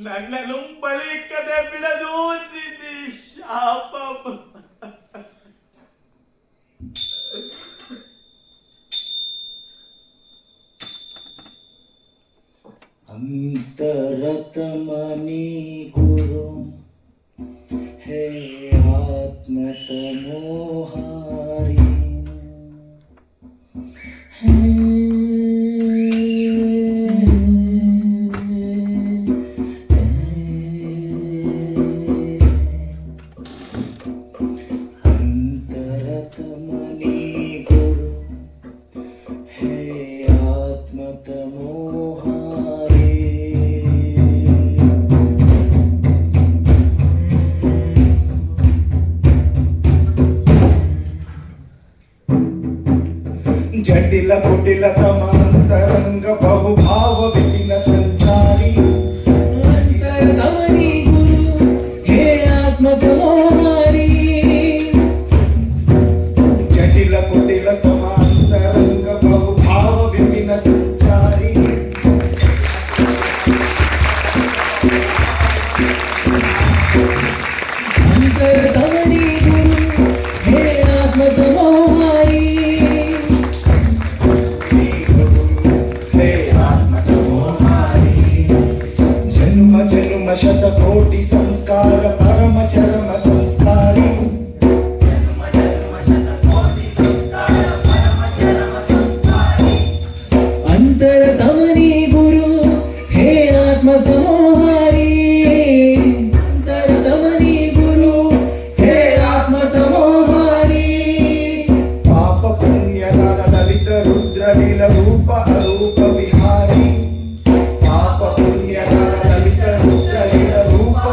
ನನ್ನನ್ನು ಬಳಿಕದೆ ಬಿಡದು ನಿನ್ನೆ ಶಾಪ. ಅಂತರತಮನಿ ಗುರು ಹೇ ಆತ್ಮತಮೋಹಾರಿ ಅಂತರತಮನಿ ಗುರು ಹೇ ಆತ್ಮತಮೋಹಾರಿ ಜಟಿಲ ಕುಟಿಲ ತಮಾಂತರಂಗ ಬಹುಭಾವ ವಿಪಿನ ಸಂಚಾರಿ ಅಂತರತಮನಿ ಗುರು ಹೇ ಆತ್ಮತಮೋಹಾರಿ ಜಟಿಲ ಕುಟಿಲ ತಮಾಂತರಂಗ ಬಹುಭಾವ ವಿಪಿನ ಸಂಚಾರಿ ಅಂತರತಮನಿ ಗುರು ಹೇ ಆತ್ಮತಮೋಹಾರಿ ಜನ್ಮ ಜನ್ಮ ಶತಕೋಟಿ ಸಂಸ್ಕಾರ ಪರಮ ಚರಮ ಸಂಸ್ಕಾರಿ ಅಂತರತಮನಿ ಗುರು ಹೇ ಆತ್ಮತಮೋಹಾರಿ ಅಂತರತಮನಿ ಗುರು ಹೇ ಆತ್ಮತಮೋಹಾರಿ ಪಾಪ ಪುಣ್ಯ ಲಲಿತ ರುದ್ರ ಲೀಲ ರೂಪ ಅರೂಪ ವಿಹಾರಿ ಪಾಪ ಪುಣ್ಯ ಲಲಿತ ರುದ್ರ ಲೀಲ ರೂಪ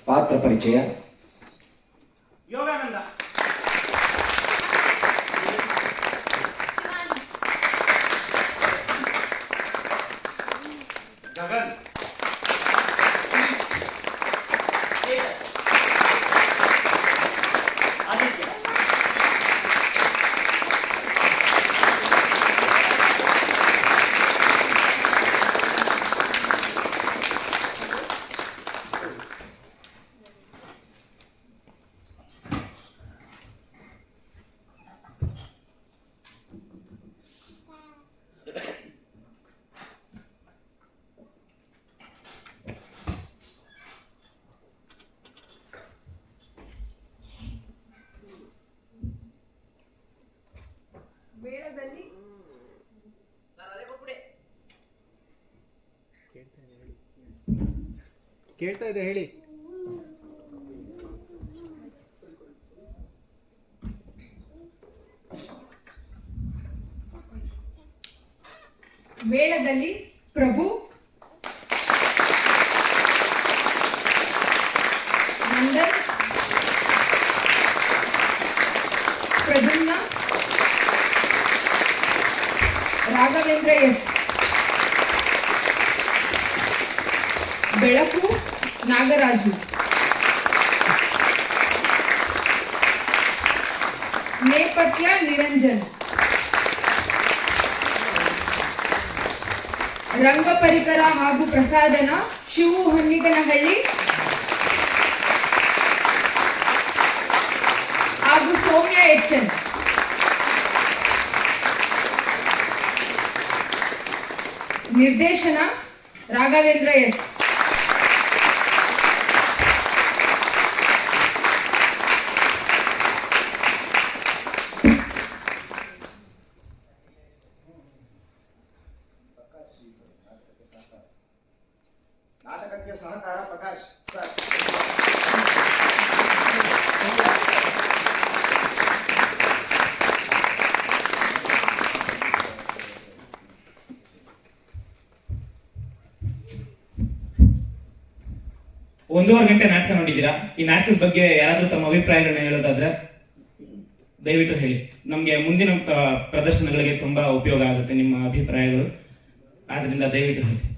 ಪಾತ್ರ ಪರಿಚಯ. ಯೋಗಾನಂದ. ಗಗನ್. ಆದಿತ್ಯ. ಮೇಳದಲ್ಲಿ ಕೇಳ್ತಾ ಇದೆ ಹೇಳಿ. ಮೇಳದಲ್ಲಿ ಪ್ರಭು, ನಂದನ್, ಪ್ರದ್ಯುಮ್ನ, ರಾಘವೇಂದ್ರ ಎಸ್, ಬೆಳಕು ನಾಗರಾಜು, ನೇಪಥ್ಯ ನಿರಂಜನ್, ರಂಗ ಪರಿಕರ ಹಾಗೂ ಪ್ರಸಾದನ ಶಿವು ಹೊನ್ನಿಗನಹಳ್ಳಿ ಹಾಗೂ ಸೌಮ್ಯ ಎಚ್ಎನ್. ನಿರ್ದೇಶನ ರಾಘವೇಂದ್ರ ಎಸ್. ನಾಟಕಕ್ಕೆ ಸಹಕಾರ ಪ್ರಕಾಶ್ ಸರ್. ಒಂದೂವರೆ ಗಂಟೆ ನಾಟಕ ನೋಡಿದ್ದೀರಾ. ಈ ನಾಟಕದ ಬಗ್ಗೆ ಯಾರಾದ್ರೂ ತಮ್ಮ ಅಭಿಪ್ರಾಯಗಳನ್ನ ಹೇಳೋದಾದ್ರೆ ದಯವಿಟ್ಟು ಹೇಳಿ. ನಮಗೆ ಮುಂದಿನ ಪ್ರದರ್ಶನಗಳಿಗೆ ತುಂಬಾ ಉಪಯೋಗ ಆಗುತ್ತೆ ನಿಮ್ಮ ಅಭಿಪ್ರಾಯಗಳು. ಆದ್ರಿಂದ ದಯವಿಟ್ಟು ಹೇಳಿ.